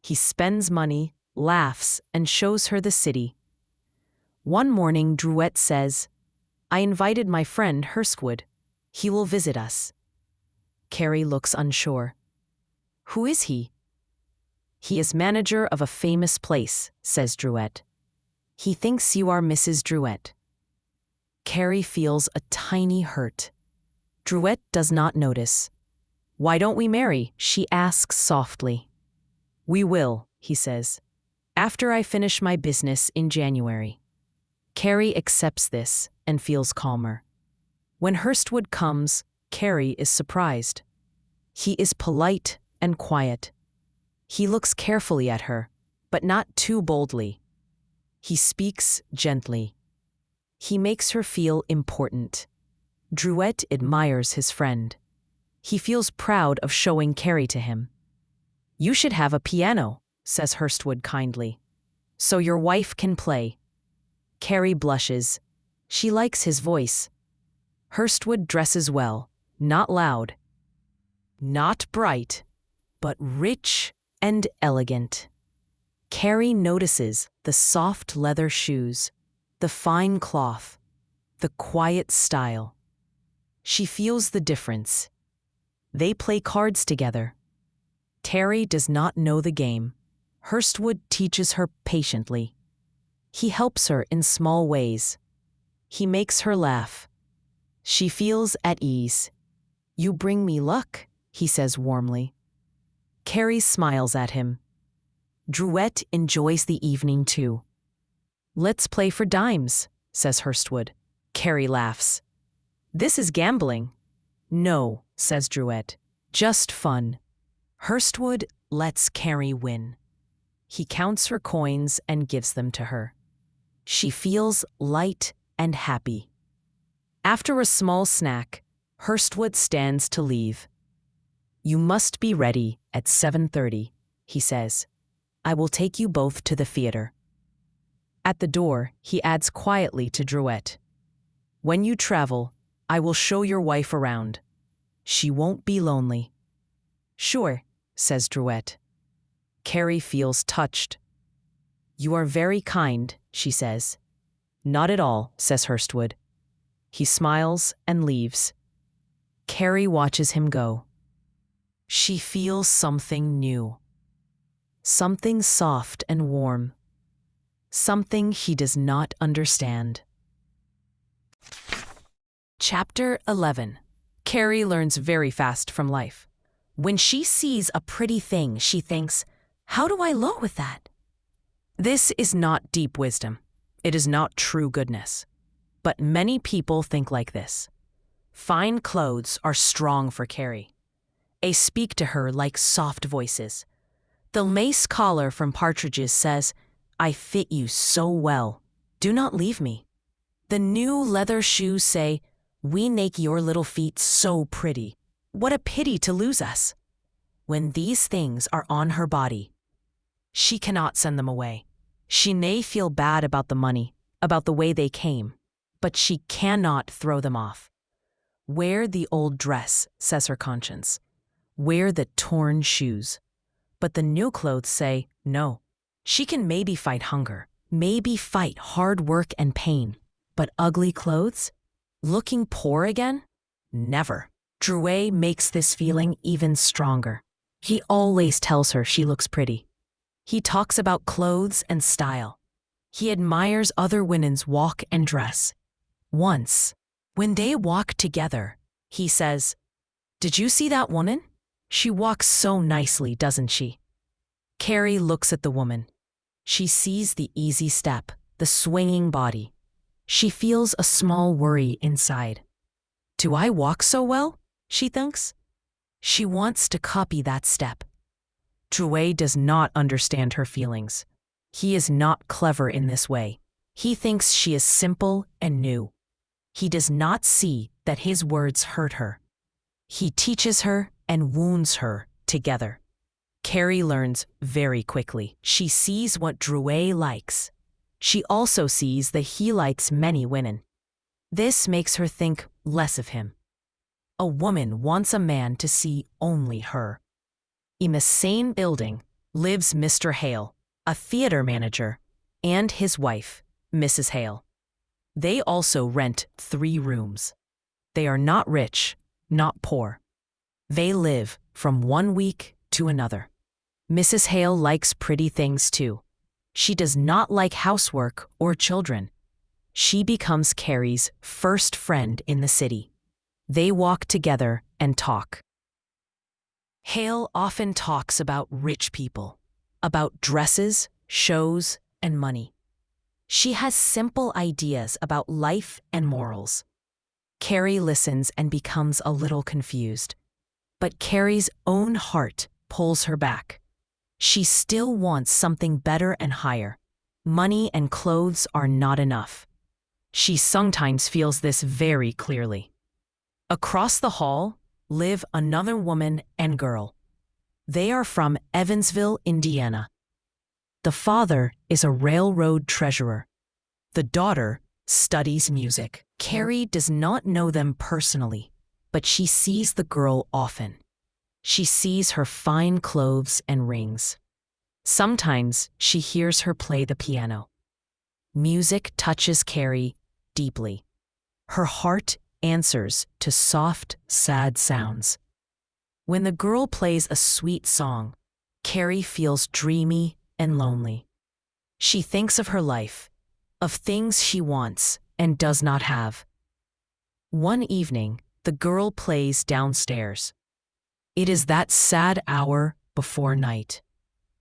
He spends money, laughs, and shows her the city. One morning, Drouet says, "I invited my friend Hurstwood. He will visit us." Carrie looks unsure. "Who is he?" "He is manager of a famous place," says Drouet. "He thinks you are Mrs. Drouet." Carrie feels a tiny hurt. Drouet does not notice. "Why don't we marry?" she asks softly. "We will," he says, "after I finish my business in January." Carrie accepts this and feels calmer. When Hurstwood comes, Carrie is surprised. He is polite and quiet. He looks carefully at her, but not too boldly. He speaks gently. He makes her feel important. Drouet admires his friend. He feels proud of showing Carrie to him. "You should have a piano," says Hurstwood kindly, "so your wife can play." Carrie blushes. She likes his voice. Hurstwood dresses well, not loud, not bright, but rich and elegant. Carrie notices the soft leather shoes, the fine cloth, the quiet style. She feels the difference. They play cards together. Terry does not know the game. Hurstwood teaches her patiently. He helps her in small ways. He makes her laugh. She feels at ease. "You bring me luck," he says warmly. Carrie smiles at him. Drouet enjoys the evening too. "Let's play for dimes," says Hurstwood. Carrie laughs. "This is gambling." "No," says Drouet. "Just fun." Hurstwood lets Carrie win. He counts her coins and gives them to her. She feels light and happy. After a small snack, Hurstwood stands to leave. "You must be ready at 7:30, he says. "I will take you both to the theater." At the door, he adds quietly to Drouet, "When you travel, I will show your wife around. She won't be lonely." "Sure," says Drouet. Carrie feels touched. "You are very kind," she says. "Not at all," says Hurstwood. He smiles and leaves. Carrie watches him go. She feels something new. Something soft and warm. Something he does not understand. Chapter 11. Carrie learns very fast from life. When she sees a pretty thing, she thinks, "How do I low with that?" This is not deep wisdom. It is not true goodness. But many people think like this. Fine clothes are strong for Carrie. They speak to her like soft voices. The lace collar from Partridges says, "I fit you so well. Do not leave me." The new leather shoes say, "We make your little feet so pretty. What a pity to lose us." When these things are on her body, she cannot send them away. She may feel bad about the money, about the way they came, but she cannot throw them off. Wear the old dress, says her conscience. Wear the torn shoes. But the new clothes say no. She can maybe fight hunger, maybe fight hard work and pain. But ugly clothes? Looking poor again? Never. Drouet makes this feeling even stronger. He always tells her she looks pretty. He talks about clothes and style. He admires other women's walk and dress. Once, when they walk together, he says, "Did you see that woman? She walks so nicely, doesn't she?" Carrie looks at the woman. She sees the easy step, the swinging body. She feels a small worry inside. "Do I walk so well?" she thinks. She wants to copy that step. Drouet does not understand her feelings. He is not clever in this way. He thinks she is simple and new. He does not see that his words hurt her. He teaches her and wounds her together. Carrie learns very quickly. She sees what Drouet likes. She also sees that he likes many women. This makes her think less of him. A woman wants a man to see only her. In the same building lives Mr. Hale, a theater manager, and his wife, Mrs. Hale. They also rent 3 rooms. They are not rich, not poor. They live from one week to another. Mrs. Hale likes pretty things too. She does not like housework or children. She becomes Carrie's first friend in the city. They walk together and talk. Hale often talks about rich people, about dresses, shows, and money. She has simple ideas about life and morals. Carrie listens and becomes a little confused. But Carrie's own heart pulls her back. She still wants something better and higher. Money and clothes are not enough. She sometimes feels this very clearly. Across the hall live another woman and girl. They are from Evansville, Indiana. The father is a railroad treasurer. The daughter studies music. Carrie does not know them personally, but she sees the girl often. She sees her fine clothes and rings. Sometimes she hears her play the piano. Music touches Carrie deeply. Her heart answers to soft, sad sounds. When the girl plays a sweet song, Carrie feels dreamy and lonely. She thinks of her life, of things she wants and does not have. One evening, the girl plays downstairs. It is that sad hour before night.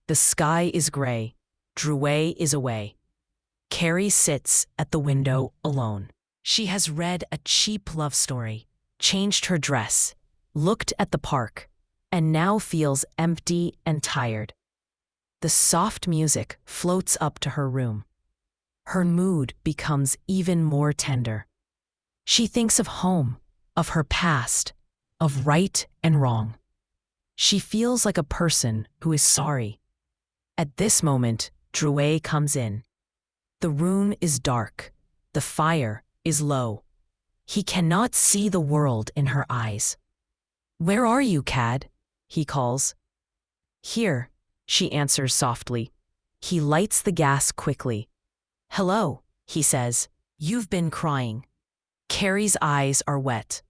The sky is gray. Drouet is away. Carrie sits at the window alone. She has read a cheap love story, changed her dress, looked at the park, and now feels empty and tired. The soft music floats up to her room. Her mood becomes even more tender. She thinks of home, of her past, of right and wrong. She feels like a person who is sorry. At this moment, Drouet comes in. The room is dark. The fire is low. He cannot see the world in her eyes. "Where are you, Cad?" he calls. "Here," she answers softly. He lights the gas quickly. "Hello," he says. "You've been crying." Carrie's eyes are wet.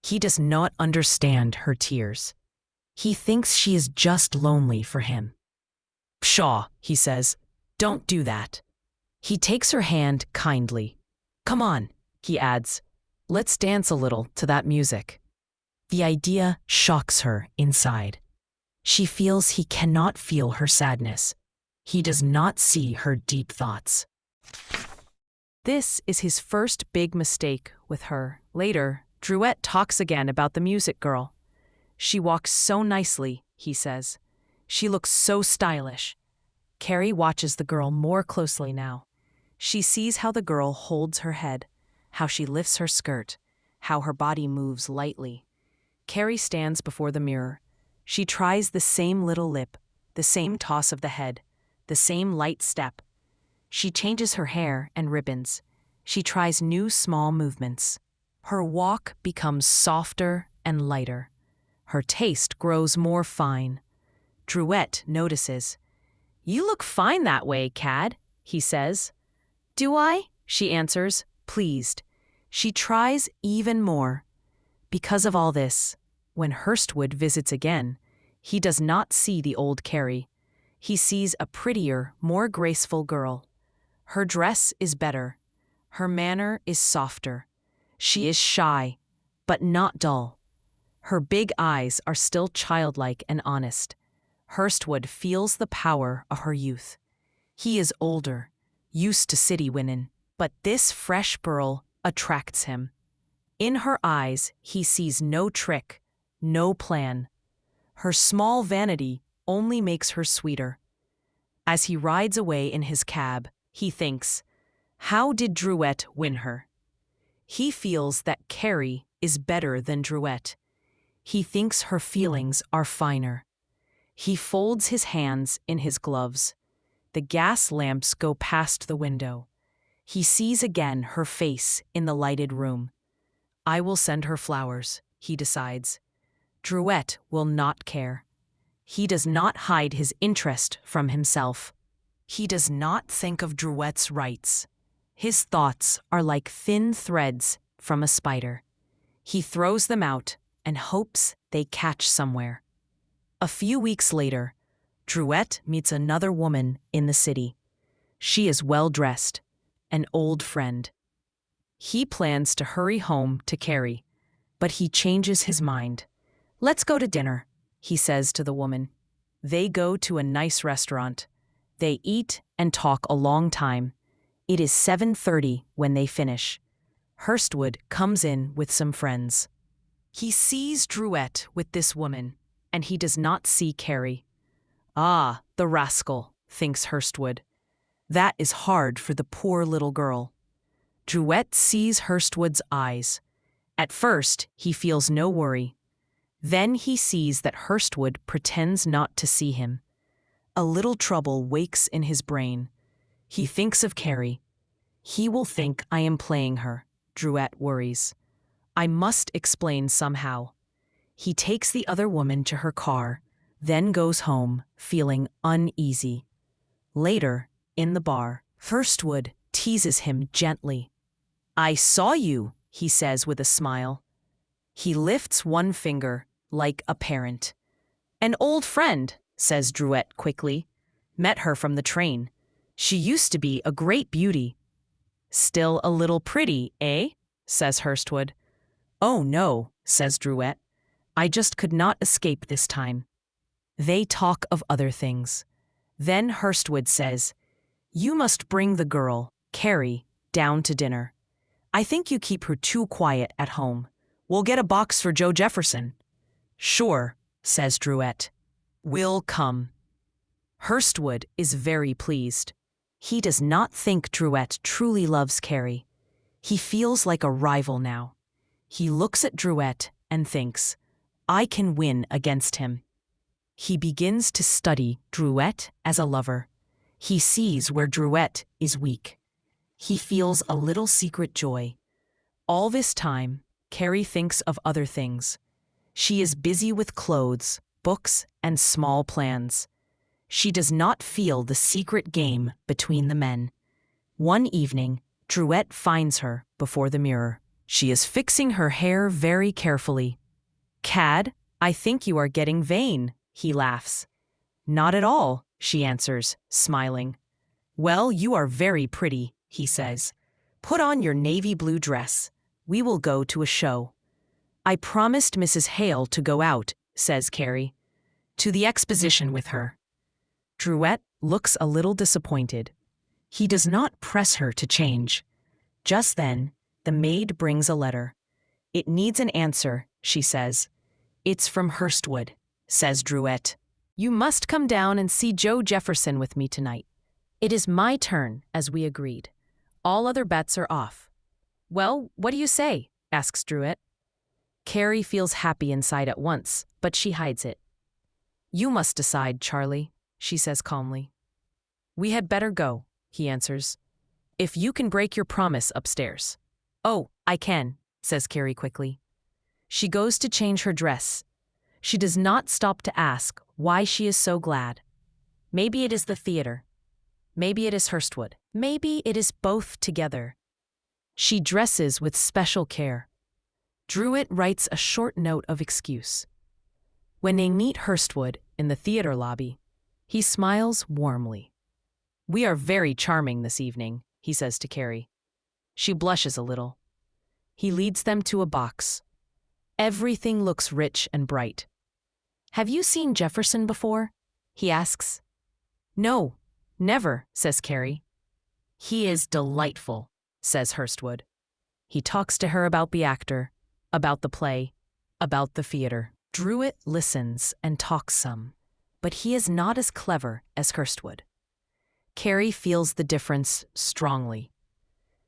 He does not understand her tears. He thinks she is just lonely for him. "Pshaw," he says. "Don't do that." He takes her hand kindly. "Come on," he adds. "Let's dance a little to that music." The idea shocks her inside. She feels he cannot feel her sadness. He does not see her deep thoughts. This is his first big mistake with her. Later, Drouet talks again about the music girl. "She walks so nicely," he says. "She looks so stylish." Carrie watches the girl more closely now. She sees how the girl holds her head, how she lifts her skirt, how her body moves lightly. Carrie stands before the mirror. She tries the same little lip, the same toss of the head, the same light step. She changes her hair and ribbons. She tries new small movements. Her walk becomes softer and lighter. Her taste grows more fine. Drouet notices. "You look fine that way, Cad," he says. "Do I?" she answers, pleased. She tries even more. Because of all this, when Hurstwood visits again, he does not see the old Carrie. He sees a prettier, more graceful girl. Her dress is better. Her manner is softer. She is shy, but not dull. Her big eyes are still childlike and honest. Hurstwood feels the power of her youth. He is older, used to city women, but this fresh girl attracts him. In her eyes, he sees no trick, no plan. Her small vanity only makes her sweeter. As he rides away in his cab, he thinks, how did Drouet win her? He feels that Carrie is better than Drouet. He thinks her feelings are finer. He folds his hands in his gloves. The gas lamps go past the window. He sees again her face in the lighted room. I will send her flowers, he decides. Drouet will not care. He does not hide his interest from himself. He does not think of Drouet's rights. His thoughts are like thin threads from a spider. He throws them out and hopes they catch somewhere. A few weeks later, Drouet meets another woman in the city. She is well-dressed, an old friend. He plans to hurry home to Carrie, but he changes his mind. Let's go to dinner, he says to the woman. They go to a nice restaurant. They eat and talk a long time. It is 7:30 when they finish. Hurstwood comes in with some friends. He sees Drouet with this woman, and he does not see Carrie. Ah, the rascal, thinks Hurstwood. That is hard for the poor little girl. Drouet sees Hurstwood's eyes. At first, he feels no worry. Then he sees that Hurstwood pretends not to see him. A little trouble wakes in his brain. He thinks of Carrie. He will think I am playing her, Drouet worries. I must explain somehow. He takes the other woman to her car, then goes home, feeling uneasy. Later, in the bar, Hurstwood teases him gently. I saw you, he says with a smile. He lifts one finger, like a parent. An old friend, says Drouet quickly. Met her from the train. She used to be a great beauty. Still a little pretty, eh? Says Hurstwood. Oh no, says Drouet. I just could not escape this time. They talk of other things. Then Hurstwood says, You must bring the girl, Carrie, down to dinner. I think you keep her too quiet at home. We'll get a box for Joe Jefferson. Sure, says Drouet. We'll come. Hurstwood is very pleased. He does not think Drouet truly loves Carrie. He feels like a rival now. He looks at Drouet and thinks, I can win against him. He begins to study Drouet as a lover. He sees where Drouet is weak. He feels a little secret joy. All this time, Carrie thinks of other things. She is busy with clothes, books, and small plans. She does not feel the secret game between the men. One evening, Drouet finds her before the mirror. She is fixing her hair very carefully. Cad, I think you are getting vain, he laughs. Not at all, she answers, smiling. Well, you are very pretty, he says. Put on your navy blue dress. We will go to a show. I promised Mrs. Hale to go out, says Carrie. To the exposition with her. Drouet looks a little disappointed. He does not press her to change. Just then, the maid brings a letter. It needs an answer, she says. It's from Hurstwood, says Drouet. You must come down and see Joe Jefferson with me tonight. It is my turn, as we agreed. All other bets are off. Well, what do you say? Asks Drouet. Carrie feels happy inside at once, but she hides it. You must decide, Charlie, she says calmly. We had better go, he answers. If you can break your promise upstairs. Oh, I can, says Carrie quickly. She goes to change her dress. She does not stop to ask why she is so glad. Maybe it is the theater. Maybe it is Hurstwood. Maybe it is both together. She dresses with special care. Drouet writes a short note of excuse. When they meet Hurstwood in the theater lobby, he smiles warmly. We are very charming this evening, he says to Carrie. She blushes a little. He leads them to a box. Everything looks rich and bright. Have you seen Jefferson before? He asks. No, never, says Carrie. He is delightful, says Hurstwood. He talks to her about the actor, about the play, about the theater. Drouet listens and talks some, but he is not as clever as Hurstwood. Carrie feels the difference strongly.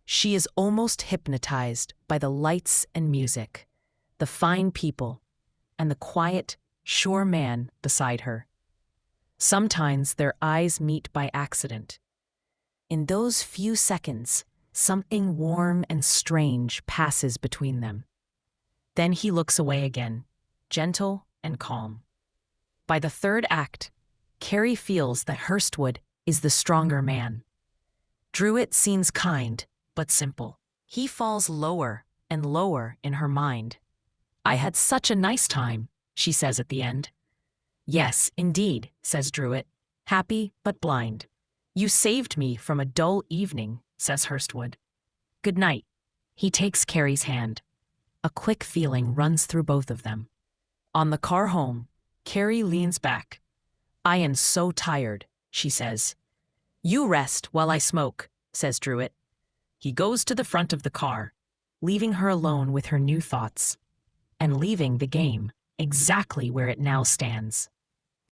She is almost hypnotized by the lights and music, the fine people, and the quiet, sure man beside her. Sometimes their eyes meet by accident. In those few seconds, something warm and strange passes between them. Then he looks away again, gentle and calm. By the third act, Carrie feels that Hurstwood is the stronger man. Druitt seems kind, but simple. He falls lower and lower in her mind. "I had such a nice time," she says at the end. "Yes, indeed," says Druitt, happy but blind. "You saved me from a dull evening," says Hurstwood. "Good night." He takes Carrie's hand. A quick feeling runs through both of them. On the car home, Carrie leans back. "I am so tired," she says. "You rest while I smoke," says Druitt. He goes to the front of the car, leaving her alone with her new thoughts, and leaving the game exactly where it now stands.